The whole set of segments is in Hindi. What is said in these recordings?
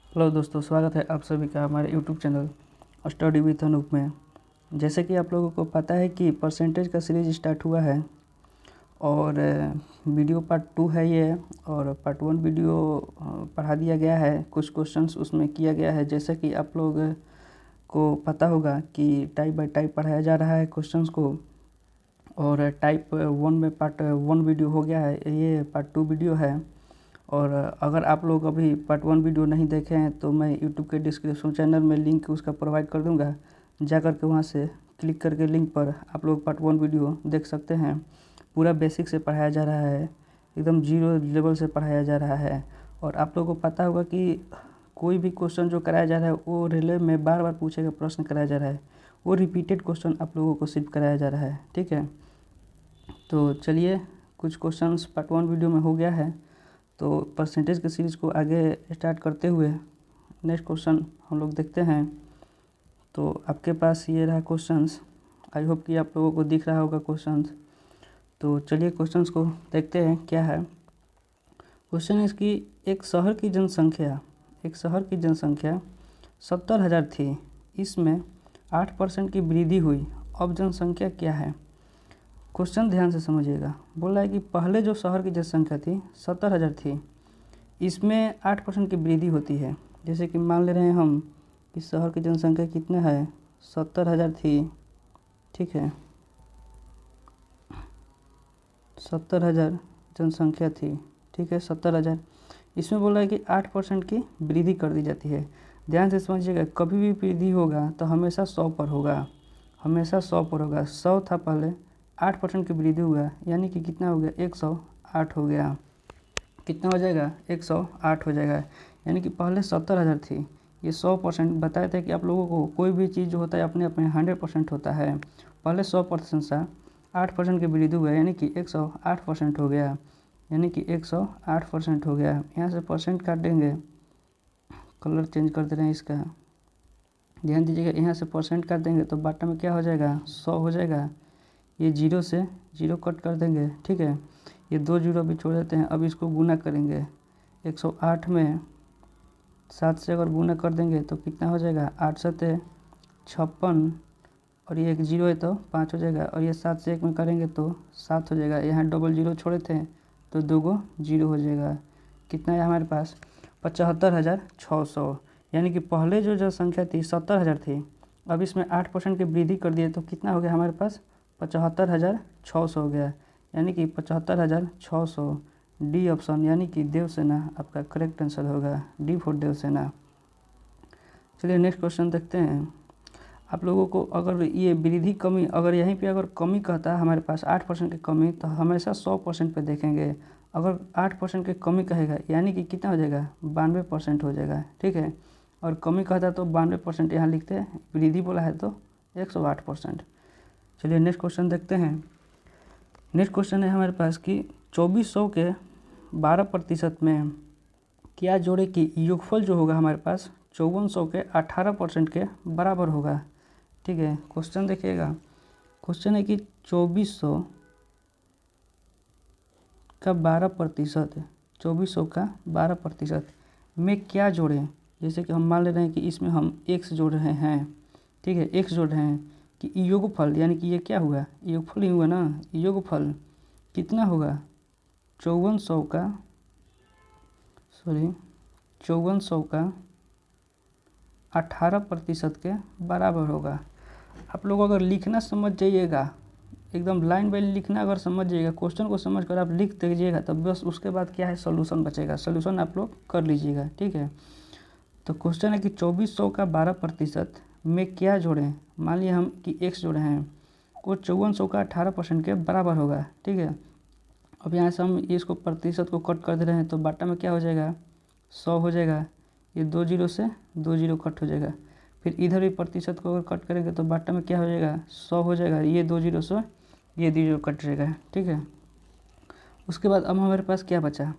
हेलो दोस्तों, स्वागत है आप सभी का हमारे YouTube channel study with Anoop में। जैसे कि आप लोगों को पता है कि परसेंटेज का सीरीज स्टार्ट हुआ है और वीडियो पार्ट 2 है ये। और पार्ट 1 वीडियो पढ़ा दिया गया है, कुछ क्वेश्चंस उसमें किया गया है। जैसे कि आप लोग को पता होगा कि टाइप बाय टाइप पढ़ाया जा रहा है क्वेश्चंस को। और टाइप 1 में पार्ट 1 वीडियो हो गया है, ये पार्ट 2 वीडियो है। और अगर आप लोग अभी पार्ट 1 वीडियो नहीं देखे हैं तो मैं यूट्यूब के डिस्क्रिप्शन चैनल में लिंक उसका प्रोवाइड कर दूंगा, जा कर के वहाँ से क्लिक करके लिंक पर आप लोग पार्ट 1 वीडियो देख सकते हैं। पूरा बेसिक से पढ़ाया जा रहा है, एकदम जीरो लेवल से पढ़ाया जा रहा है। और आप लोगों को पता होगा कि कोई भी क्वेश्चन जो कराया जा रहा है वो रिले में बार बार पूछे गए प्रश्न कराया जा रहा है, वो रिपीटेड क्वेश्चन आप लोगों को सिर्फ कराया जा रहा है। ठीक है, तो चलिए कुछ क्वेश्चंस पार्ट 1 वीडियो में हो गया है, तो परसेंटेज के सीरीज़ को आगे स्टार्ट करते हुए नेक्स्ट क्वेश्चन हम लोग देखते हैं। तो आपके पास ये रहा क्वेश्चंस, आई होप कि आप लोगों को दिख रहा होगा क्वेश्चंस। तो चलिए क्वेश्चंस को देखते हैं क्या है। क्वेश्चन इसकी एक शहर की जनसंख्या 70,000 थी, इसमें 8% की वृद्धि हुई, अब जनसंख्या क्या है। क्वेश्चन ध्यान से समझिएगा। बोल रहा है कि पहले जो शहर की जनसंख्या थी 70,000 थी, इसमें 8% की वृद्धि होती है। जैसे कि मान ले रहे हैं हम कि शहर की जनसंख्या कितना है, 70,000 थी। ठीक है, 70,000 जनसंख्या थी। ठीक है, 70,000, इसमें बोला है कि 8% की वृद्धि कर दी जाती है। ध्यान से समझिएगा, कभी भी वृद्धि होगा तो हमेशा 100 पर होगा, हमेशा 100 पर होगा। 100 था पहले, 8% की वृद्धि हुआ, यानी कि कितना हो गया, 108 हो गया। कितना हो जाएगा, 108 हो जाएगा। यानी कि पहले 70,000 थी, ये 100% बताए थे कि आप लोगों को कोई भी चीज़ जो होता है अपने अपने 100% होता है। पहले 100% था, 8% की वृद्धि हुआ, यानी कि 108% हो गया, यानी कि 108% हो गया। यहाँ से परसेंट काट देंगे, कलर चेंज कर दे रहे हैं इसका, ध्यान दीजिएगा। यहाँ से परसेंट काट देंगे तो बाटा में क्या हो जाएगा, 100 हो जाएगा। ये जीरो से जीरो कट कर देंगे। ठीक है, ये 2 जीरो भी छोड़ देते हैं। अब इसको गुना करेंगे, 108 में 7 से अगर गुना कर देंगे तो कितना हो जाएगा, 8 सत्ते 56, और ये एक जीरो है तो 5 हो जाएगा। और ये 7 से 1 में करेंगे तो 7 हो जाएगा। यहाँ डबल जीरो छोड़े थे तो 2 गो जीरो हो जाएगा। कितना है हमारे पास, 75,600। यानी कि पहले जो जनसंख्या थी 70,000 थी, अब इसमें 8% की वृद्धि कर दिए तो कितना हो गया हमारे पास, 75,600 हो गया। यानी कि 75,600, डी ऑप्शन यानी कि देवसेना आपका करेक्ट आंसर होगा, डी फॉर देवसेना। चलिए नेक्स्ट क्वेश्चन देखते हैं। आप लोगों को अगर ये वृद्धि कमी, अगर यहीं पे अगर कमी कहता है हमारे पास 8% की कमी, तो हमेशा 100% पे देखेंगे। अगर 8% की कमी कहेगा यानी कि कितना हो जाएगा, 92% हो जाएगा। ठीक है, और कमी कहता तो 92% यहाँ लिखते हैं, वृद्धि बोला है तो 108%। चलिए नेक्स्ट क्वेश्चन देखते हैं। नेक्स्ट क्वेश्चन है हमारे पास कि 2400 के 12% में क्या जोड़े कि योगफल जो होगा हमारे पास 5400 के 18% के बराबर होगा। ठीक है, क्वेश्चन देखिएगा। क्वेश्चन है कि 2400 का 12%, 2400 का 12% में क्या जोड़ें। जैसे कि हम मान ले रहे हैं कि इसमें हम x जोड़ रहे हैं। ठीक है, x जोड़ रहे हैं कि योगफल, यानी कि ये क्या हुआ, योगफल ही हुआ ना। योगफल कितना होगा, 5400 का 18% के बराबर होगा। आप लोग अगर लिखना समझ जाइएगा, एकदम लाइन बाय लिखना अगर समझ जाइएगा, क्वेश्चन को समझ कर आप लिख दीजिएगा, तब बस उसके बाद क्या है, सॉल्यूशन बचेगा। सॉल्यूशन आप लोग कर लीजिएगा। ठीक है, तो क्वेश्चन है कि 2400 का 12% में क्या जोड़ें। मान लिया हम कि x जोड़े हैं, वो 5400 का 18% के बराबर होगा। ठीक है, अब यहाँ से हम इसको प्रतिशत को कट कर दे रहे हैं तो बाटा में क्या हो जाएगा, 100 हो जाएगा। ये 2 जीरो से 2 जीरो कट हो जाएगा। फिर इधर भी प्रतिशत को अगर कट करेंगे तो बाटा में क्या हो जाएगा, 100 हो जाएगा। ये 2 जीरो से ये 2 जीरो कट जाएगा। ठीक है, उसके बाद अब हमारे पास क्या बचा,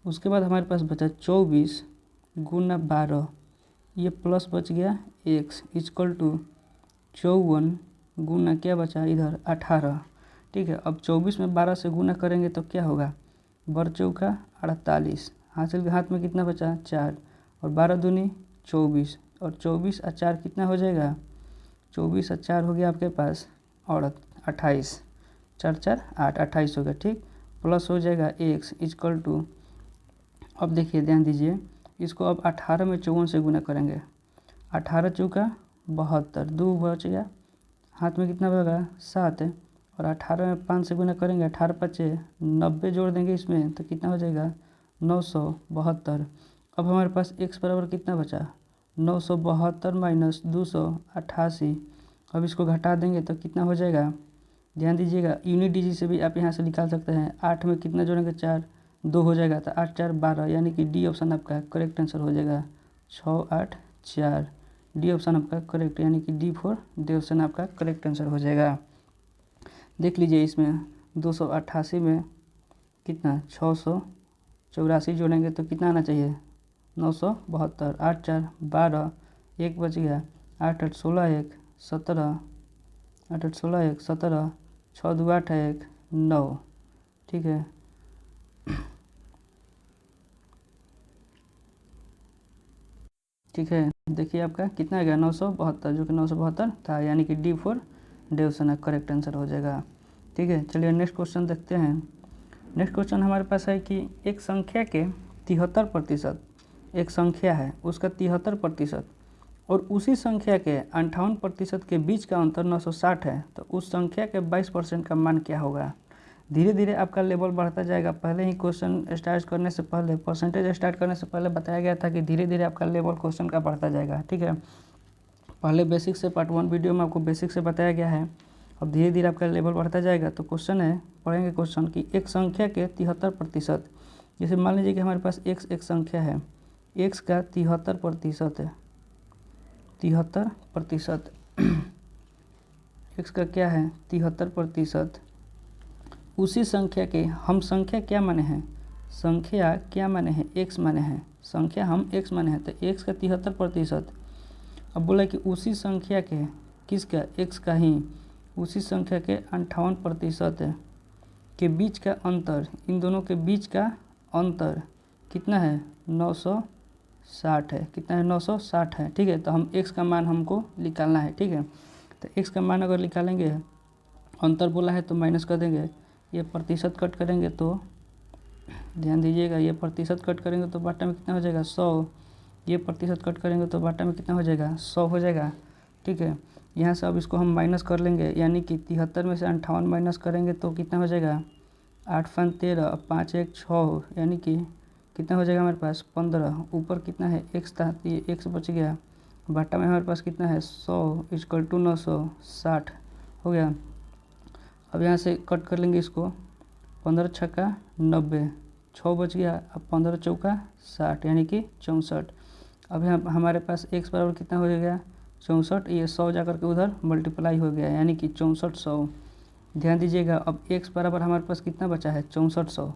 उसके बाद हमारे पास बचा 24 गुना 12, ये प्लस बच गया x इक्वल टू 54 गुना क्या बचा इधर 18। ठीक है, अब 24 में 12 से गुना करेंगे तो क्या होगा, 12 चौका 48, हासिल के हाथ में कितना बचा 4, और 12 दूनी 24 और 24 और 4 कितना हो जाएगा, 24 और 4 हो गया आपके पास और 28, 4 4 8, 28 हो गया। ठीक, प्लस हो जाएगा x इक्वल टू, अब देखिए ध्यान दीजिए, इसको अब 18 में 54 से गुना करेंगे। 18 चौका 72, 2 बच गया, हाथ में कितना बचेगा 7 है, और 18 में 5 से गुना करेंगे, 18 पचे 90 जोड़ देंगे इसमें तो कितना हो जाएगा 972। अब हमारे पास x बराबर कितना बचा, 972 माइनस 288। अब इसको घटा देंगे तो कितना हो जाएगा, ध्यान दीजिएगा यूनिट डिजिट से भी आप यहाँ से निकाल सकते हैं। 8 में कितना जोड़ेंगे 4, 2 हो जाएगा तो 8 4 12, यानी कि डी ऑप्शन आपका करेक्ट आंसर हो जाएगा 6 8 4। डी ऑप्शन आपका करेक्ट, यानी कि D4 डी ऑप्शन आपका करेक्ट आंसर हो जाएगा। देख लीजिए इसमें 288 में कितना 684 जोड़ेंगे तो कितना आना चाहिए 972, 8 4 12, 1 बच गया, 8 8 16 1 17, 8 8 16 1 17, 6 2 8 1 9। ठीक है, ठीक है, देखिए आपका कितना आ गया 972, जो कि 972 था, यानी कि D4 D option correct answer हो जाएगा। ठीक है, चलिए नेक्स्ट क्वेश्चन देखते हैं। नेक्स्ट क्वेश्चन हमारे पास है कि एक संख्या के 73%, एक संख्या है उसका 73% और उसी संख्या के 58% के बीच का अंतर 960 है, तो उस संख्या के 22% का मान क्या होगा। धीरे धीरे आपका लेवल बढ़ता जाएगा। पहले ही क्वेश्चन स्टार्ट करने से पहले, परसेंटेज स्टार्ट करने से पहले बताया गया था कि धीरे धीरे आपका लेवल क्वेश्चन का बढ़ता जाएगा। ठीक है, पहले बेसिक से पार्ट 1 वीडियो में आपको बेसिक से बताया गया है, अब धीरे धीरे आपका लेवल बढ़ता जाएगा। तो क्वेश्चन है, पढ़ेंगे क्वेश्चन कि एक संख्या के 73%, जैसे मान लीजिए कि हमारे पास x एक संख्या है, x का 73% है, 73% x का क्या है 73%। उसी संख्या के हम संख्या क्या माने हैं, संख्या क्या माने हैं x माने हैं, संख्या हम x माने हैं, तो x का 73%। अब बोला कि उसी संख्या के, किसका x का ही, उसी संख्या के 58% के बीच का अंतर, इन दोनों के बीच का अंतर कितना है 960 है, कितना है 960 है। ठीक है, तो हम x का मान हमको निकालना है। ठीक है, तो x का मान अगर निकालेंगे, अंतर बोला है तो माइनस कर देंगे, ये प्रतिशत कट करेंगे तो ध्यान दीजिएगा, ये प्रतिशत कट करेंगे तो बाटा में कितना हो जाएगा 100, ये प्रतिशत कट करेंगे तो बाटा में कितना हो जाएगा 100 हो जाएगा। ठीक है, यहाँ से अब इसको हम माइनस कर लेंगे, यानी कि 73 में से 58 माइनस करेंगे तो कितना हो जाएगा 8 5 13, 5 1 6, यानी कि कितना हो जाएगा हमारे पास 15। ऊपर कितना है x था, ये x बच गया, बाटा में हमारे पास कितना है 100 इक्वल टू 960 हो गया। अब यहाँ से कट कर लेंगे इसको, 15 छक्का 90, 6 बच गया, अब 15 चौका 60, यानी कि 64। अब यहाँ हमारे पास x बराबर कितना हो जाएगा 64, ये 100 जाकर के उधर मल्टीप्लाई हो गया, यानी कि 6400। ध्यान दीजिएगा, अब x बराबर हमारे पास कितना बचा है 6400।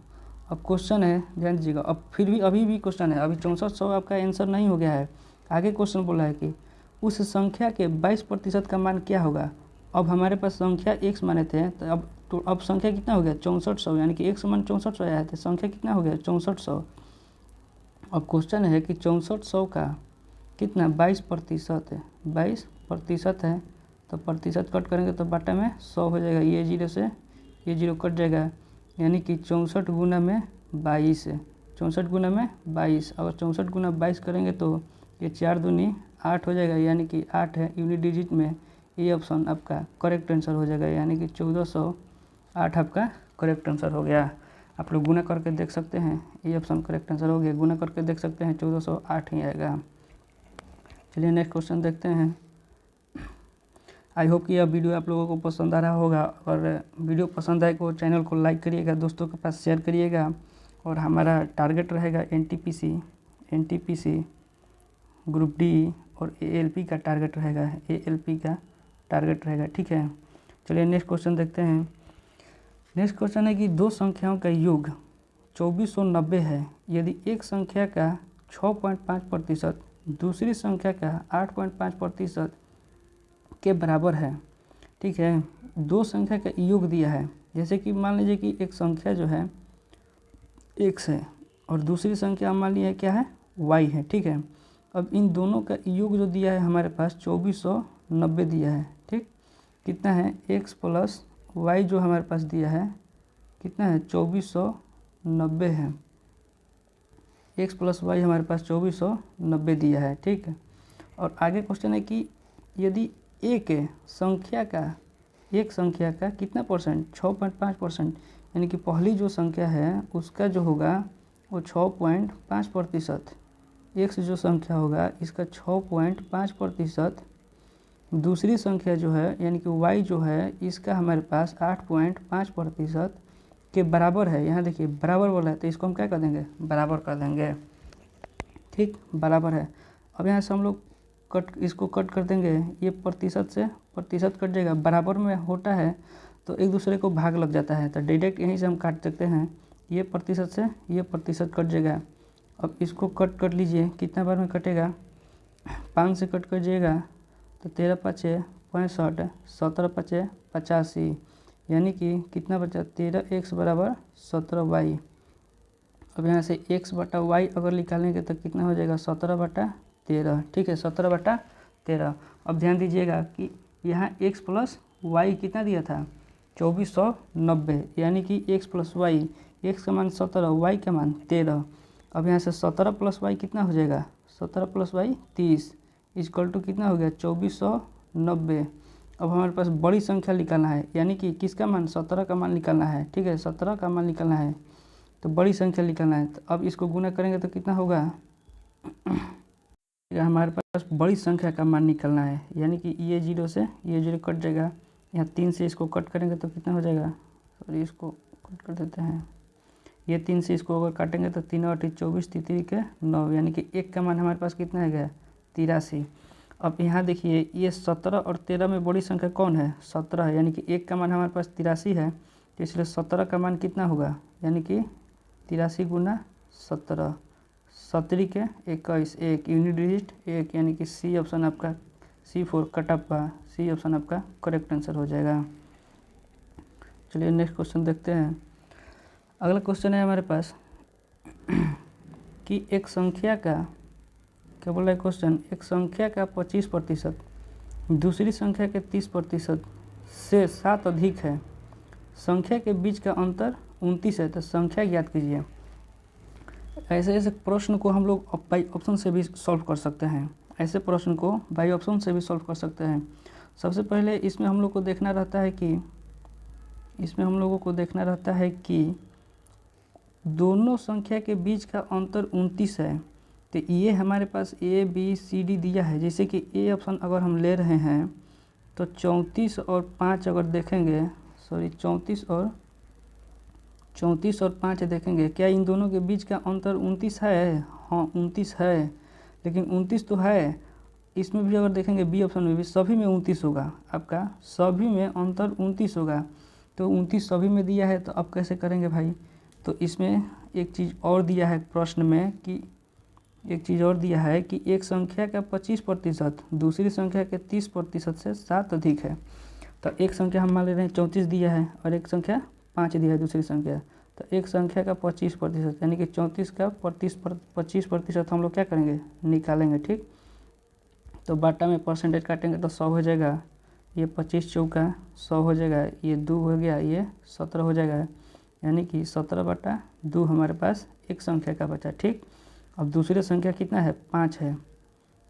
अब क्वेश्चन है, ध्यान दीजिएगा, अब फिर भी अभी भी क्वेश्चन है, अभी 6400 आपका आंसर नहीं हो गया है। आगे क्वेश्चन बोला है कि उस संख्या के 22% का मान क्या होगा। अब हमारे पास संख्या x माने थे, तो अब संख्या कितना हो गया 6400, यानी कि x मान 6400 आया है, तो संख्या कितना हो गया 6400। अब क्वेश्चन है कि 6400 का कितना 22% है, 22% है, तो प्रतिशत कट करेंगे तो बाटा में 100 हो जाएगा, ये जीरो से ये जीरो कट जाएगा, यानी कि 64 गुना में 22 है, 64 गुना में 22। अगर 64 गुना 22 करेंगे तो ये 4 दूनी 8 हो जाएगा, यानी कि 8 है यूनिट डिजिट में, ये ऑप्शन आपका करेक्ट आंसर हो जाएगा, यानी कि 1408 आपका करेक्ट आंसर हो गया। आप लोग गुना करके देख सकते हैं, ये ऑप्शन करेक्ट आंसर हो गया, गुना करके देख सकते हैं 1408 ही आएगा। चलिए नेक्स्ट क्वेश्चन देखते हैं। आई होप कि यह वीडियो आप लोगों को पसंद आ रहा होगा, और वीडियो पसंद आए तो चैनल को लाइक करिएगा, दोस्तों के पास शेयर करिएगा, और हमारा टारगेट रहेगा NTPC ग्रुप डी और ALP का टारगेट रहेगा, ALP का टारगेट रहेगा। ठीक है, चलिए नेक्स्ट क्वेश्चन देखते हैं। नेक्स्ट क्वेश्चन है कि दो संख्याओं का योग 2490 है, यदि एक संख्या का 6.5% दूसरी संख्या का 8.5% के बराबर है। ठीक है, दो संख्या का योग दिया है, जैसे कि मान लीजिए कि एक संख्या जो है x है और दूसरी संख्या मान लीजिए क्या है y है, ठीक है। अब इन दोनों का योग जो दिया है हमारे पास 2490 दिया है, ठीक। कितना है x प्लस वाई जो हमारे पास दिया है कितना है 2490 है, x प्लस वाई हमारे पास 2490 दिया है, ठीक है। और आगे क्वेश्चन है कि यदि एक संख्या का कितना परसेंट 6.5%, यानी कि पहली जो संख्या है उसका जो होगा वो 6.5%, एक्स जो संख्या होगा इसका 6.5%, दूसरी संख्या जो है यानी कि y जो है इसका हमारे पास 8.5% के बराबर है। यहाँ देखिए बराबर बोला है तो इसको हम क्या कर देंगे, बराबर कर देंगे, ठीक, बराबर है। अब यहाँ से हम लोग इसको कट कर देंगे, ये प्रतिशत से प्रतिशत कट जाएगा, बराबर में होता है तो एक दूसरे को भाग लग जाता है, तो डायरेक्ट यहीं से हम काट सकते हैं, ये प्रतिशत से ये प्रतिशत कट जाएगा। अब इसको कट कर लीजिए, कितना बार में कटेगा, 5 से कट कर जाइएगा तो 13 पचे 65, 17 पचे 85, यानी कि कितना बचा 13x बराबर 17y। अब यहाँ से x बटा y अगर निकालेंगे तो कितना हो जाएगा 17/13, ठीक है, 17/13। अब ध्यान दीजिएगा कि यहाँ x प्लस वाई कितना दिया था 2490, यानी कि x प्लस वाई, x का मान 17, y का मान 13। अब यहाँ से 17 प्लस वाई कितना हो जाएगा 17 प्लस वाई 30 इक्वल टू कितना हो गया 2490। अब हमारे पास बड़ी संख्या निकालना है, यानी कि किसका मान 17 का मान निकालना है, ठीक है, 17 का मान निकालना है तो बड़ी संख्या निकालना है। तो अब इसको गुना करेंगे तो कितना होगा हमारे पास बड़ी संख्या का मान निकालना है, यानी कि ये 0 से ये 0 कट जाएगा, यहाँ 3 से इसको कट करेंगे तो कितना हो जाएगा, सॉरी इसको कट कर देते हैं, ये 3 से इसको अगर काटेंगे तो 3 और 24 3 के 9, यानी कि 1 का मान हमारे पास कितना है गया 83। अब यहाँ देखिए ये 17 और 13 में बड़ी संख्या कौन है 17 है, यानी कि 1 का मान हमारे पास 83 है, तो इसलिए 17 का मान कितना होगा, यानी कि 83 गुना 17, 17 के 21, एक यूनिट डिजिट 1, यानी कि सी ऑप्शन आपका C4 कटअप सी ऑप्शन आपका करेक्ट आंसर हो जाएगा। चलिए नेक्स्ट क्वेश्चन देखते हैं। अगला क्वेश्चन है हमारे पास कि एक संख्या का, क्या बोल रहा है क्वेश्चन, एक संख्या का 25% दूसरी संख्या के 30% से 7 अधिक है, संख्या के बीच का अंतर 29 है, तो संख्या ज्ञात कीजिए। ऐसे ऐसे प्रश्न को हम लोग बाई ऑप्शन से भी सॉल्व कर सकते हैं, ऐसे प्रश्न को बाई ऑप्शन से भी सॉल्व कर सकते हैं। सबसे पहले इसमें हम लोग को देखना रहता है कि दोनों संख्या के बीच का अंतर 29 है, तो ये हमारे पास A B C D दिया है। जैसे कि ए ऑप्शन अगर हम ले रहे हैं तो 34 और 5 अगर देखेंगे, सॉरी 34 और 5 देखेंगे, क्या इन दोनों के बीच का अंतर 29 है, हाँ 29 है, लेकिन 29 तो है, इसमें भी अगर देखेंगे बी ऑप्शन में भी सभी में 29 होगा, आपका सभी में अंतर 29 होगा, तो 29 सभी में दिया है, तो अब कैसे करेंगे भाई, तो इसमें एक चीज़ और दिया है प्रश्न में कि एक संख्या का 25% दूसरी संख्या के 30% से 7 अधिक है। तो एक संख्या हम मान ले रहे हैं 34 दिया है और एक संख्या 5 दिया है दूसरी संख्या, तो एक संख्या का 25% यानी कि 34 का 25% हम लोग क्या करेंगे निकालेंगे, ठीक। तो बाटा में परसेंटेज काटेंगे तो 100 हो जाएगा, ये 25 चौका 100 हो जाएगा, ये 2 हो गया, ये 17 हो जाएगा, यानी कि 17/2 हमारे पास एक संख्या का बचा, ठीक। अब दूसरी संख्या कितना है 5 है,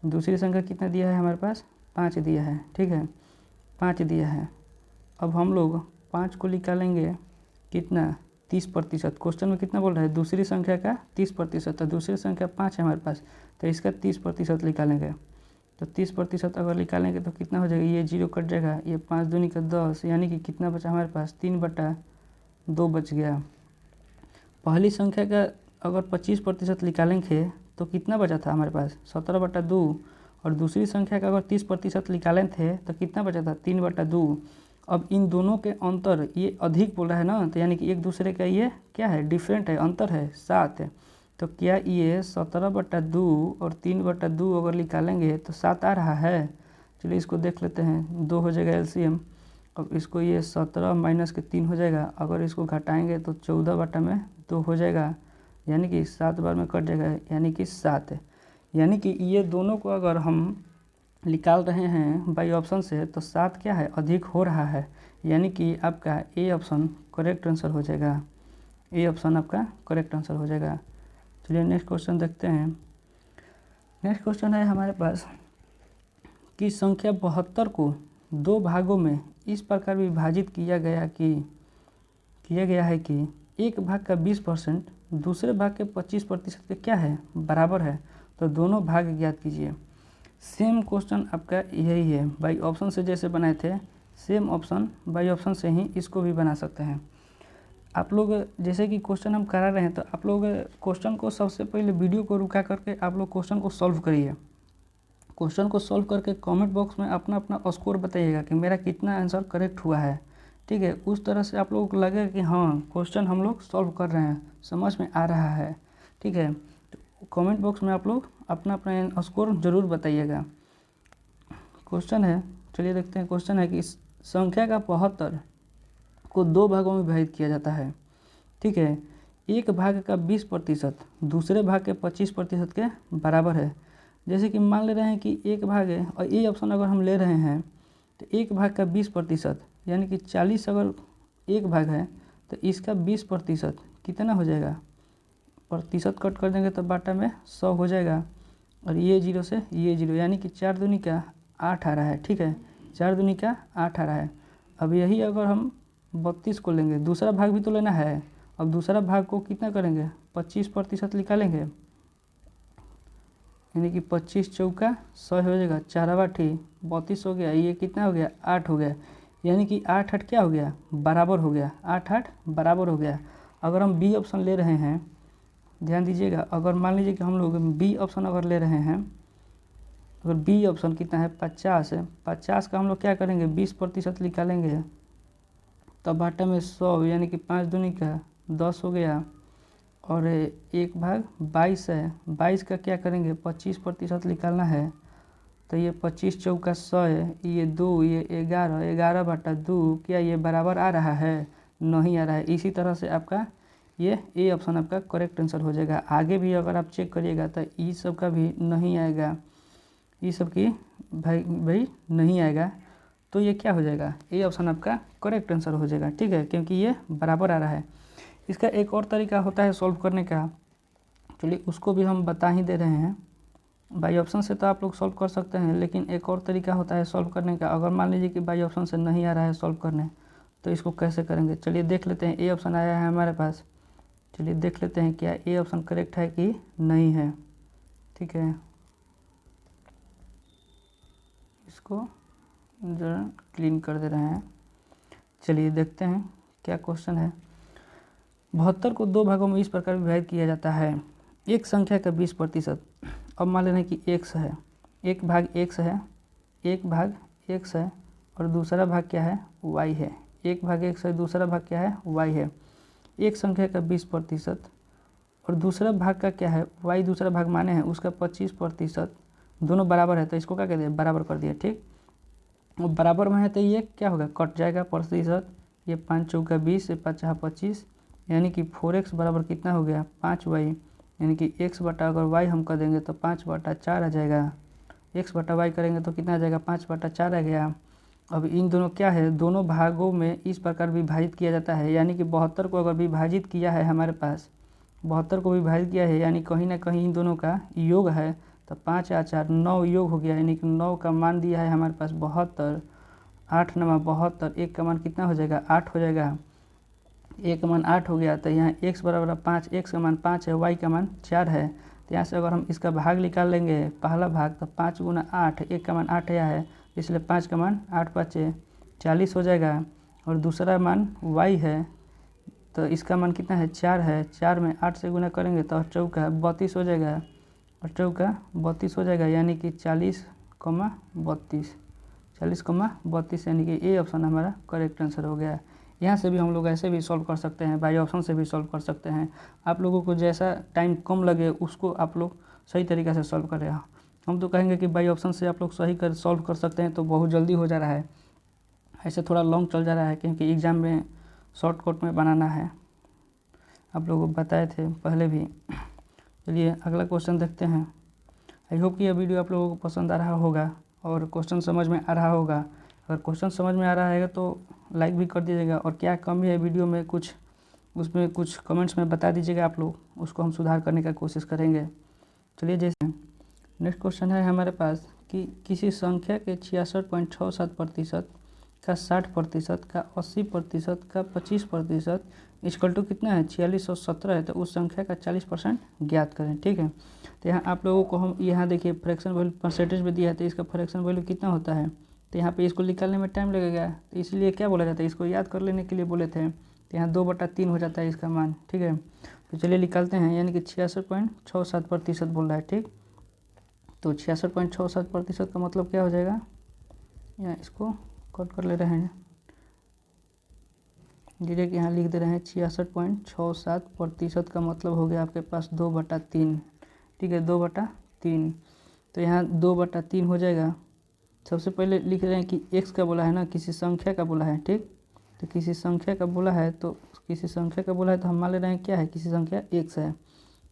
दूसरी संख्या कितना दिया है हमारे पास 5 दिया है, ठीक है 5 दिया है। अब हम लोग 5 को निकालेंगे कितना 30%, क्वेश्चन में कितना बोल रहा है दूसरी संख्या का 30%, तो दूसरी संख्या 5 है हमारे पास, तो इसका 30% निकालेंगे, तो 30% अगर निकालेंगे तो कितना हो जाएगा, ये 0 कट जाएगा, ये 5 दूनी का 10, यानी कि कितना बचा हमारे पास 3/2 बच गया। पहली संख्या का अगर 25% निकालेंगे तो कितना बचा था हमारे पास 17/2, और दूसरी संख्या का अगर 30% निकाले थे तो कितना बचा था 3/2। अब इन दोनों के अंतर ये अधिक बोल रहा है ना, तो यानी कि एक दूसरे का ये क्या है डिफरेंट है, अंतर है 7 है, तो क्या ये 17/2 और 3/2 अगर निकालेंगे तो 7 आ रहा है। चलिए इसको देख लेते हैं, 2 हो जाएगा एलसीएम। अब इसको ये 17 - 3 हो जाएगा, अगर इसको घटाएंगे तो 14/2 हो जाएगा, यानी कि 7 बार में कट जाएगा, यानी कि 7 है। यानी कि ये दोनों को अगर हम निकाल रहे हैं बाई ऑप्शन से तो 7 क्या है, अधिक हो रहा है, यानी कि आपका ए ऑप्शन करेक्ट आंसर हो जाएगा। ए ऑप्शन आपका करेक्ट आंसर हो जाएगा। चलिए नेक्स्ट क्वेश्चन देखते हैं। नेक्स्ट क्वेश्चन है हमारे पास कि संख्या 72 को 2 भागों में इस प्रकार विभाजित किया गया है कि एक भाग का 20% दूसरे भाग के 25% के क्या है, बराबर है। तो दोनों भाग ज्ञात कीजिए। सेम क्वेश्चन आपका यही है, बाई ऑप्शन से जैसे बनाए थे सेम ऑप्शन बाई ऑप्शन से ही इसको भी बना सकते हैं। आप लोग जैसे कि क्वेश्चन हम करा रहे हैं तो आप लोग क्वेश्चन को सबसे पहले वीडियो को रुका करके आप लोग क्वेश्चन को सॉल्व करिए। क्वेश्चन को सॉल्व करके कमेंट बॉक्स में अपना अपना स्कोर बताइएगा कि मेरा कितना आंसर करेक्ट हुआ है। ठीक है, उस तरह से आप लोगों को लगेगा कि हाँ क्वेश्चन हम लोग सॉल्व कर रहे हैं, समझ में आ रहा है। ठीक है, तो कमेंट बॉक्स में आप लोग अपना अपना स्कोर ज़रूर बताइएगा। क्वेश्चन है, चलिए देखते हैं। क्वेश्चन है कि इस संख्या का 72 को 2 भागों में विभाजित किया जाता है। ठीक है, एक भाग का 20% दूसरे भाग के 25% के बराबर है। जैसे कि मान ले रहे हैं कि एक भाग है और ये ऑप्शन अगर हम ले रहे हैं तो एक भाग का 20% यानी कि 40 अगर एक भाग है तो इसका 20% कितना हो जाएगा, प्रतिशत कट कर देंगे तो बाटा में 100 हो जाएगा और ये 0 से ये 0 यानी कि 4 दूनी का 8 आ रहा है। ठीक है, 4 दूनी का 8 आ रहा है। अब यही अगर हम 32 को लेंगे, दूसरा भाग भी तो लेना है। अब दूसरा भाग को कितना करेंगे, 25% निकालेंगे, यानी कि 25 चौका 100 हो जाएगा, 4 8 32 हो गया, ये कितना हो गया 8 हो गया, यानी कि 8 8 क्या हो गया, बराबर हो गया, 8 8 बराबर हो गया। अगर हम बी ऑप्शन ले रहे हैं, ध्यान दीजिएगा, अगर मान लीजिए कि हम लोग बी ऑप्शन अगर ले रहे हैं, अगर बी ऑप्शन कितना है 50 है, 50 का हम लोग क्या करेंगे 20% निकालेंगे तब बाटा में 100 यानी कि 5 दूनी का 10 हो गया और एक भाग 22 है, 22 का क्या करेंगे 25% निकालना है तो ये 25 चौका 100 है, ये 2 ये 11, 11 बटा 2 क्या ये बराबर आ रहा है, नहीं आ रहा है। इसी तरह से आपका ये ए ऑप्शन आपका करेक्ट आंसर हो जाएगा। आगे भी अगर आप चेक करिएगा तो ये सब का भी नहीं आएगा, ये सब की भाई नहीं आएगा, तो ये क्या हो जाएगा, ए ऑप्शन आपका करेक्ट आंसर हो जाएगा। ठीक है, क्योंकि ये बराबर आ रहा है। इसका एक और तरीका होता है सॉल्व करने का, चलिए उसको भी हम बता ही दे रहे हैं। बाई ऑप्शन से तो आप लोग सॉल्व कर सकते हैं, लेकिन एक और तरीका होता है सॉल्व करने का। अगर मान लीजिए कि बाई ऑप्शन से नहीं आ रहा है सॉल्व करने तो इसको कैसे करेंगे, चलिए देख लेते हैं। ए ऑप्शन आया है हमारे पास, चलिए देख लेते हैं क्या ए ऑप्शन करेक्ट है कि नहीं है। ठीक है, इसको जरा क्लीन कर दे रहे हैं। चलिए देखते हैं क्या क्वेश्चन है। 72 को 2 भागों में इस प्रकार विभाजित किया जाता है। एक संख्या का 20%, अब मान लेना कि x है, एक भाग x है, एक भाग x है और दूसरा भाग क्या है y है। एक भाग x है, दूसरा भाग क्या है y है। एक संख्या का 20% और दूसरा भाग का क्या है y, दूसरा भाग माने हैं उसका 25%, दोनों बराबर है तो इसको क्या कहते हैं बराबर कर दिया। ठीक, और बराबर में है तो ये क्या होगा कट जाएगा प्रतिशत, ये 5 चौका 20 से 5 25 यानी कि 4x बराबर कितना हो गया 5y, यानी कि x बटा अगर y हम कर देंगे तो 5 बटा 4 आ जाएगा, x बटा y करेंगे तो कितना आ जाएगा 5 बटा 4 आ गया। अब इन दोनों क्या है, दोनों भागों में इस प्रकार विभाजित किया जाता है, यानी कि 72 को अगर विभाजित किया है हमारे पास, 72 को विभाजित किया है यानी कहीं ना कहीं इन दोनों का योग है, तो 5 या 4 9 योग हो गया, यानी कि 9 का मान दिया है हमारे पास 72, 8 9 72, एक का मान कितना हो जाएगा 8 हो जाएगा, एक का मान 8 हो गया तो यहाँ x बराबर 5, x का मान 5 है, y का मान 4 है, तो यहाँ से अगर हम इसका भाग निकाल लेंगे पहला भाग तो 5 गुना 8, एक का मान 8 आया है इसलिए 5 का मान 8 5 40 हो जाएगा और दूसरा मान y है तो इसका मान कितना है 4 है, 4 में 8 से गुना करेंगे तो चौका 32 हो जाएगा और चौका 32 हो जाएगा, यानी कि 40, 32 यानी कि ए ऑप्शन हमारा करेक्ट आंसर हो गया। यहाँ से भी हम लोग ऐसे भी सॉल्व कर सकते हैं, बाई ऑप्शन से भी सॉल्व कर सकते हैं। आप लोगों को जैसा टाइम कम लगे उसको आप लोग सही तरीक़े से सॉल्व करें। हम तो कहेंगे कि बाई ऑप्शन से आप लोग सही कर सॉल्व कर सकते हैं तो बहुत जल्दी हो जा रहा है, ऐसे थोड़ा लॉन्ग चल जा रहा है क्योंकि एग्ज़ाम में शॉर्टकट में बनाना है। आप लोगों को बताए थे पहले भी। चलिए अगला क्वेश्चन देखते हैं। आई होप कि यह वीडियो आप लोगों को पसंद आ रहा होगा और क्वेश्चन समझ में आ रहा होगा। अगर क्वेश्चन समझ में आ रहा है तो लाइक भी कर दीजिएगा, और क्या कमी है वीडियो में कुछ उसमें कुछ कमेंट्स में बता दीजिएगा आप लोग, उसको हम सुधार करने का कोशिश करेंगे। चलिए जैसे नेक्स्ट क्वेश्चन है हमारे पास कि किसी संख्या के 66.67% का 60% का 80% का 25% इक्वल टू कितना है 4617 है, तो उस संख्या का 40% ज्ञात करें। ठीक है, तो यहाँ आप लोगों को हम यहाँ देखिए फ्रैक्शन वैल्यू परसेंटेज में दिया है, तो इसका फ्रैक्शन वैल्यू कितना होता है, तो यहाँ पे इसको निकालने में टाइम लगेगा, तो इसलिए क्या बोला जाता है, इसको याद कर लेने के लिए बोले थे। तो यहाँ 2/3 हो जाता है इसका मान। ठीक है, तो चलिए निकालते हैं, यानी कि 66.67% बोल रहा है। ठीक, तो 66.67% का मतलब क्या हो जाएगा, यहाँ इसको कट कर ले रहे हैं, डायरेक्ट यहाँ लिख दे रहे हैं 66.67% का मतलब हो गया आपके पास 2/3। ठीक है, 2/3, तो यहाँ 2/3 हो जाएगा। सबसे पहले लिख रहे हैं कि x का बोला है ना, किसी संख्या का बोला है। ठीक, तो किसी संख्या का बोला है, तो किसी संख्या का बोला है तो हम मान ले रहे हैं क्या है, किसी संख्या x है,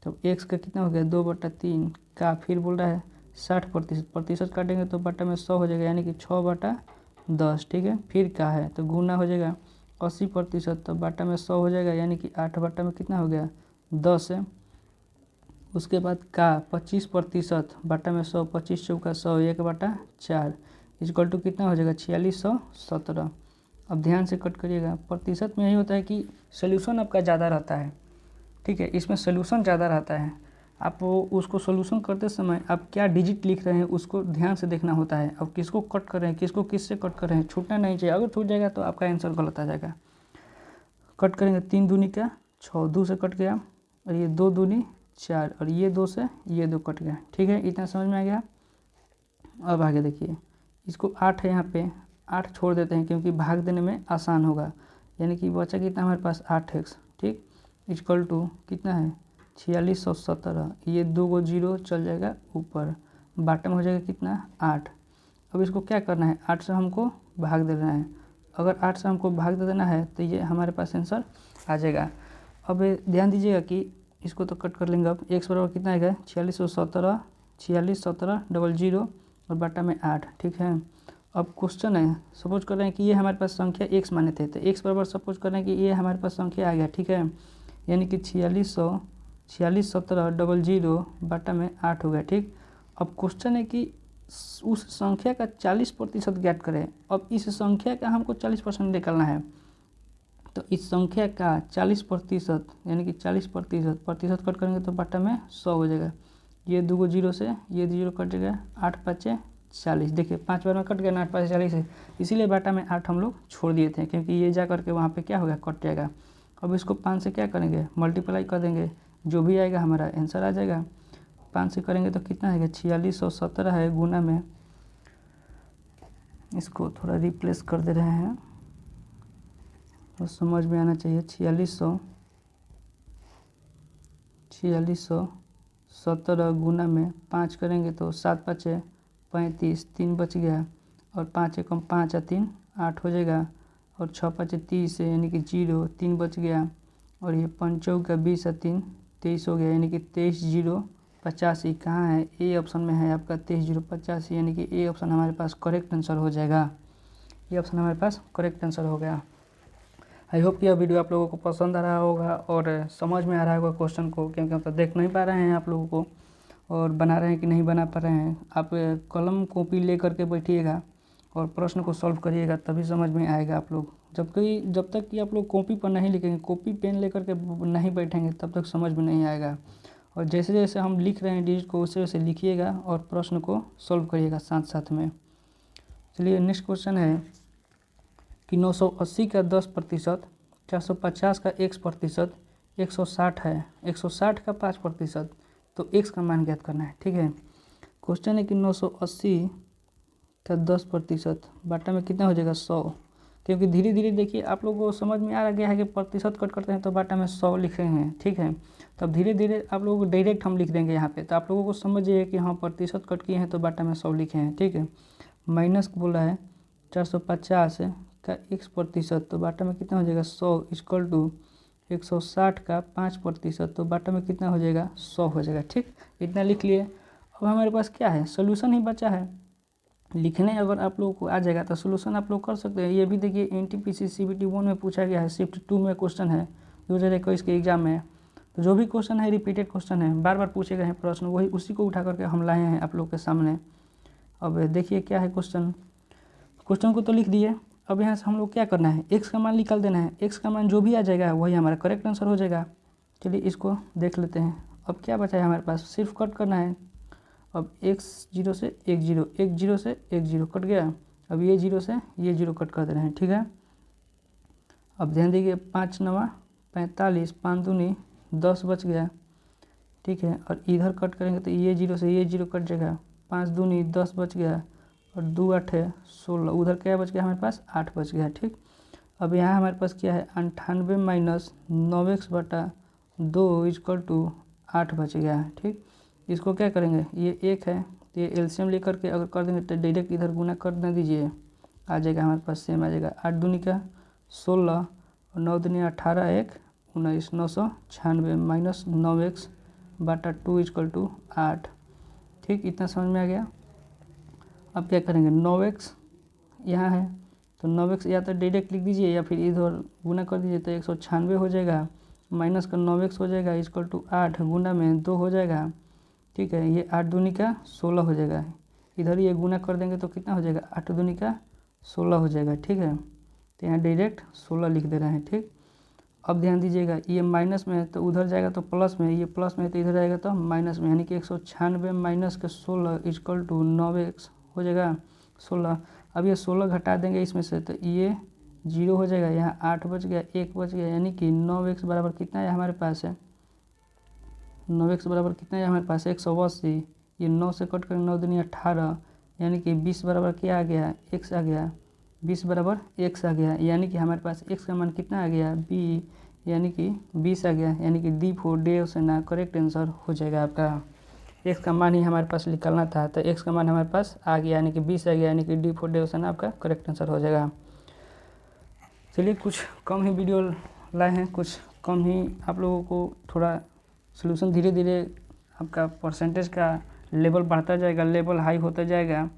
तो x का कितना हो गया 2/3 का, फिर बोल रहा है 60%, प्रतिशत काटेंगे तो बटा में 100 हो जाएगा, यानी कि 6/10। ठीक है, फिर का है तो गुना हो जाएगा 80%, तो बटा में 100 हो जाएगा, यानी कि 8 बटा में कितना हो गया 10 है। उसके बाद का 25% बटा में 100, 25 चौका 100, 1/4 इक्वल टू कितना हो जाएगा 4617। अब ध्यान से कट करिएगा, प्रतिशत में यही होता है कि सोल्यूशन आपका ज़्यादा रहता है। ठीक है, इसमें सोल्यूशन ज़्यादा रहता है, आप उसको सोल्यूशन करते समय आप क्या डिजिट लिख रहे हैं उसको ध्यान से देखना होता है। अब किसको कट कर रहे हैं, किसको किससे कट कर रहे हैं, छूटना नहीं चाहिए, अगर छूट जाएगा तो आपका आंसर गलत आ जाएगा। कट करेंगे 3 दूनी का 6, 2 से कट गया, और ये 2 दूनी 4, और ये 2 से ये 2 कट गया। ठीक है, इतना समझ में आ गया। अब आगे देखिए, इसको 8 है, यहाँ पे 8 छोड़ देते हैं क्योंकि भाग देने में आसान होगा, यानी कि बचा कितना हमारे पास 8x। ठीक, इक्वल टू कितना है 4617, ये 2 गो 0 चल जाएगा ऊपर, बॉटम हो जाएगा कितना 8। अब इसको क्या करना है, 8 से हमको भाग दे देना है। अगर 8 से हमको भाग दे देना है तो ये हमारे पास आंसर आ जाएगा। अब ध्यान दीजिएगा कि इसको तो कट कर लेंगे। अब x बराबर कितना आएगा 4617, 4617 डबल 0 और बटा में 8। ठीक है, अब क्वेश्चन है, सपोज कर रहे हैं कि ये हमारे पास संख्या x माने थे, तो x बराबर सपोज कर रहे हैं कि ये हमारे पास संख्या आ गया। ठीक है, यानी कि 4617 डबल 0 बटा में 8 हो गया। ठीक, अब क्वेश्चन है कि उस संख्या का 40% ज्ञात करें। अब इस संख्या का हमको 40% निकालना है, तो इस संख्या का 40% यानी कि 40% प्रतिशत कट करेंगे तो बटा में 100 हो जाएगा। ये 2 0 से ये 0 कट जाएगा, 8 5 40। देखिए 5 बार में कट गया ना, 8 5 40 है, इसीलिए बटा में 8 हम लोग छोड़ दिए थे, क्योंकि ये जा करके वहाँ पे क्या होगा कट जाएगा। अब इसको 5 से क्या करेंगे मल्टीप्लाई कर देंगे, जो भी आएगा हमारा आंसर आ जाएगा। 5 से करेंगे तो कितना आएगा 4617 है, गुना में इसको थोड़ा रिप्लेस कर दे रहे हैं तो समझ में आना चाहिए। 4617 गुना में 5 करेंगे तो 7 5 35, 3 बच गया, और 5 1 5 3 8 हो जाएगा, और 6 5 30 यानी कि 0, 3 बच गया, और ये 5 का 20 3 23 हो गया, यानी कि 23 0 85 कहाँ है, ए ऑप्शन में है आपका 23 0 85, यानी कि ए ऑप्शन हमारे पास करेक्ट आंसर हो जाएगा। ये ऑप्शन हमारे पास करेक्ट आंसर हो गया। आई होप कि यह वीडियो आप लोगों को पसंद आ रहा होगा और समझ में आ रहा होगा क्वेश्चन को, क्योंकि हम तो देख नहीं पा रहे हैं आप लोगों को, और बना रहे हैं कि नहीं बना पा रहे हैं। आप कलम कॉपी ले करके बैठिएगा और प्रश्न को सॉल्व करिएगा, तभी समझ में आएगा आप लोग। जब तक कि आप लोग कॉपी पर नहीं लिखेंगे, कॉपी पेन ले करके नहीं बैठेंगे, तब तक समझ में नहीं आएगा। और जैसे जैसे हम लिख रहे हैं डिजिट को, वैसे वैसे लिखिएगा और प्रश्न को सॉल्व करिएगा साथ साथ में। चलिए नेक्स्ट क्वेश्चन है कि 980 का 10%, 450 का 1%, 160 है, 160 का 5%, तो x का मान ज्ञात करना है। ठीक है, क्वेश्चन है कि 980 का 10% बटा में कितना हो जाएगा 100, क्योंकि धीरे धीरे देखिए आप लोगों को समझ में आ गया है कि प्रतिशत कट करते हैं तो बटा में 100 लिखे हैं। ठीक है, तब धीरे धीरे आप लोगों को डायरेक्ट हम लिख देंगे यहाँ पे, तो आप लोगों को समझिए कि हाँ प्रतिशत कट किए हैं तो बटा में 100 लिखे हैं। ठीक है, माइनस बोला है 450 का 1%, तो बटा में कितना हो जाएगा 100 इक्वल टू 160 का 5%, तो बाटा में कितना हो जाएगा 100 हो जाएगा। ठीक, इतना लिख लिए। अब हमारे पास क्या है, सोल्यूशन ही बचा है लिखने। अगर आप लोगों को आ जाएगा तो सोल्यूशन आप लोग कर सकते हैं। ये भी देखिए NTPC CBT 1 में पूछा गया है, शिफ्ट 2 में क्वेश्चन है 2021 के एग्जाम में। तो जो भी क्वेश्चन है रिपीटेड क्वेश्चन है, बार बार पूछे गए हैं प्रश्न, वही उसी को उठा करके हम लाए हैं आप लोग के सामने। अब देखिए क्या है क्वेश्चन को तो लिख दिए। अब यहाँ से हम लोग क्या करना है, x का मान निकाल देना है। x का मान जो भी आ जाएगा वही हमारा करेक्ट आंसर हो जाएगा। चलिए इसको देख लेते हैं। अब क्या बचा है हमारे पास, सिर्फ कट करना है। अब x 0 से 1 0, 1 0 से 1 0 कट गया। अब ये 0 से ये 0 कट कर दे रहे हैं। ठीक है, अब ध्यान दीजिए 5 9 45, 5 दूनी 10 बच गया। ठीक है, और इधर कट करेंगे तो ये 0 से ये 0 कट जाएगा। 5 दूनी 10 बच गया और 2 8 16, उधर क्या बच गया हमारे पास 8 बच गया। ठीक, अब यहाँ हमारे पास क्या है 98 माइनस 9x बटा 2 इक्वल टू 8 बच गया। ठीक, इसको क्या करेंगे, ये 1 है तो ये एलसीएम लेकर के अगर कर देंगे तो डायरेक्ट इधर गुना कर ना दीजिए, आ जाएगा हमारे पास सेम आ जाएगा। 8 दूनी का 16 और 9 दूनी 18, 1 19, 996 माइनस 9x बटा 2 इक्वल टू 8। ठीक, इतना समझ में आ गया। अब क्या करेंगे, 9x यहाँ है तो 9x या तो डायरेक्ट लिख दीजिए या फिर इधर गुना कर दीजिए तो 196 हो जाएगा, माइनस का 9x हो जाएगा इक्वल टू 8, गुना में 2 हो जाएगा। ठीक है, ये 8 दूनी का 16 हो जाएगा। इधर ये गुना कर देंगे तो कितना हो जाएगा, 8 दूनी का 16 हो जाएगा। ठीक है, तो यहाँ डायरेक्ट 16 लिख दे रहे हैं। ठीक, अब ध्यान दीजिएगा ये माइनस में है तो उधर जाएगा तो प्लस में, ये प्लस में है तो इधर जाएगा तो माइनस में, यानी कि 196 माइनस के 16 इक्वल टू 9x हो जाएगा 16। अब ये 16 घटा देंगे इसमें से तो ये 0 हो जाएगा, यहाँ 8 बच गया, 1 बच गया, यानी कि 9x बराबर कितना है हमारे पास है, 9x बराबर कितना है हमारे पास 180। ये 9 से कट कर 9 दूनी 18, यानी कि 20 बराबर क्या आ गया, x आ गया, 20 बराबर x आ गया, यानी कि हमारे पास x का मान कितना आ गया b, यानी कि 20 आ गया, यानी कि D4 डे ऑप्शन ना करेक्ट आंसर हो जाएगा आपका। x का मान ही हमारे पास निकालना था तो x का मान हमारे पास आ गया, यानी कि 20 आ गया, यानी कि D4 डे ऑप्शन आपका करेक्ट आंसर हो जाएगा। चलिए कुछ कम ही वीडियो लाए हैं, कुछ कम ही आप लोगों को थोड़ा सोल्यूशन, धीरे धीरे आपका परसेंटेज का लेवल बढ़ता जाएगा, लेवल हाई होता जाएगा।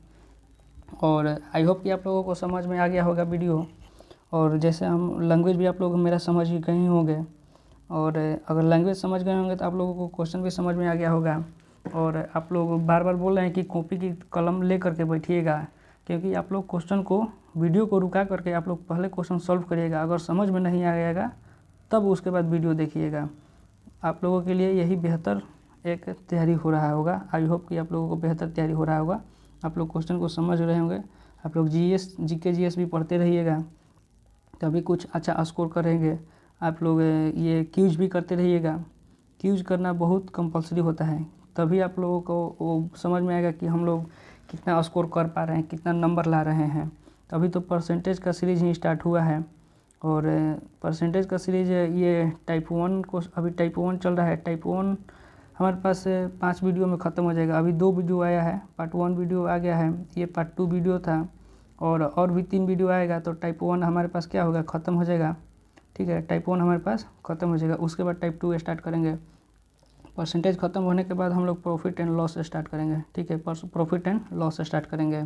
और आई होप कि आप लोगों को समझ में आ गया होगा वीडियो। और जैसे हम लैंग्वेज भी आप लोग मेरा समझ ही गए होंगे, और अगर लैंग्वेज समझ गए होंगे तो आप लोगों को क्वेश्चन भी समझ में आ गया होगा। और आप लोग बार बार बोल रहे हैं कि कॉपी की कलम ले करके बैठिएगा, क्योंकि आप लोग क्वेश्चन को, वीडियो को रुका करके आप लोग पहले क्वेश्चन सॉल्व करिएगा। अगर समझ में नहीं आएगा तब उसके बाद वीडियो देखिएगा। आप लोगों के लिए यही बेहतर एक तैयारी हो रहा होगा। आई होप कि आप लोगों को बेहतर तैयारी हो रहा होगा, आप लोग क्वेश्चन को समझ रहे होंगे। आप लोग जीके जीएस भी पढ़ते रहिएगा, तभी कुछ अच्छा स्कोर करेंगे। आप लोग ये क्यूज भी करते रहिएगा। क्यूज करना बहुत कंपलसरी होता है, तभी आप लोगों को वो समझ में आएगा कि हम लोग कितना स्कोर कर पा रहे हैं, कितना नंबर ला रहे हैं। तभी तो परसेंटेज का सीरीज ही स्टार्ट हुआ है। और परसेंटेज का सीरीज ये टाइप 1 को, अभी टाइप 1 चल रहा है। टाइप 1 हमारे पास 5 वीडियो में ख़त्म हो जाएगा। अभी 2 वीडियो आया है, पार्ट 1 वीडियो आ गया है, ये पार्ट 2 वीडियो था, और भी 3 वीडियो आएगा तो टाइप 1 हमारे पास क्या होगा, ख़त्म हो जाएगा। ठीक है, टाइप 1 हमारे पास ख़त्म हो जाएगा। उसके बाद टाइप 2 स्टार्ट करेंगे। परसेंटेज ख़त्म होने के बाद हम लोग प्रॉफिट एंड लॉस स्टार्ट करेंगे। ठीक है, प्रॉफिट एंड लॉस स्टार्ट करेंगे।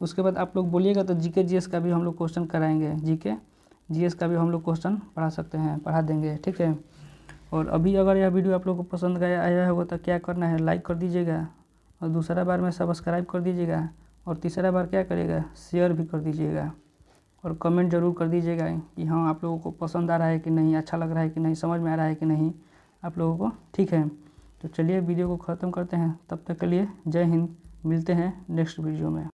उसके बाद आप लोग बोलिएगा तो जीके जीएस का भी हम लोग क्वेश्चन कराएंगे। जीके जीएस का भी हम लोग क्वेश्चन पढ़ा सकते हैं, पढ़ा देंगे। ठीक है, और अभी अगर यह वीडियो आप लोग को पसंद आया होगा तो क्या करना है, लाइक कर दीजिएगा, और दूसरा बार में सब्सक्राइब कर दीजिएगा, और तीसरा बार क्या करिएगा, शेयर भी कर दीजिएगा, और कमेंट ज़रूर कर दीजिएगा कि हाँ आप लोगों को पसंद आ रहा है कि नहीं, अच्छा लग रहा है कि नहीं, समझ में आ रहा है कि नहीं आप लोगों को। ठीक है, तो चलिए वीडियो को ख़त्म करते हैं। तब तक के लिए जय हिंद, मिलते हैं नेक्स्ट वीडियो में।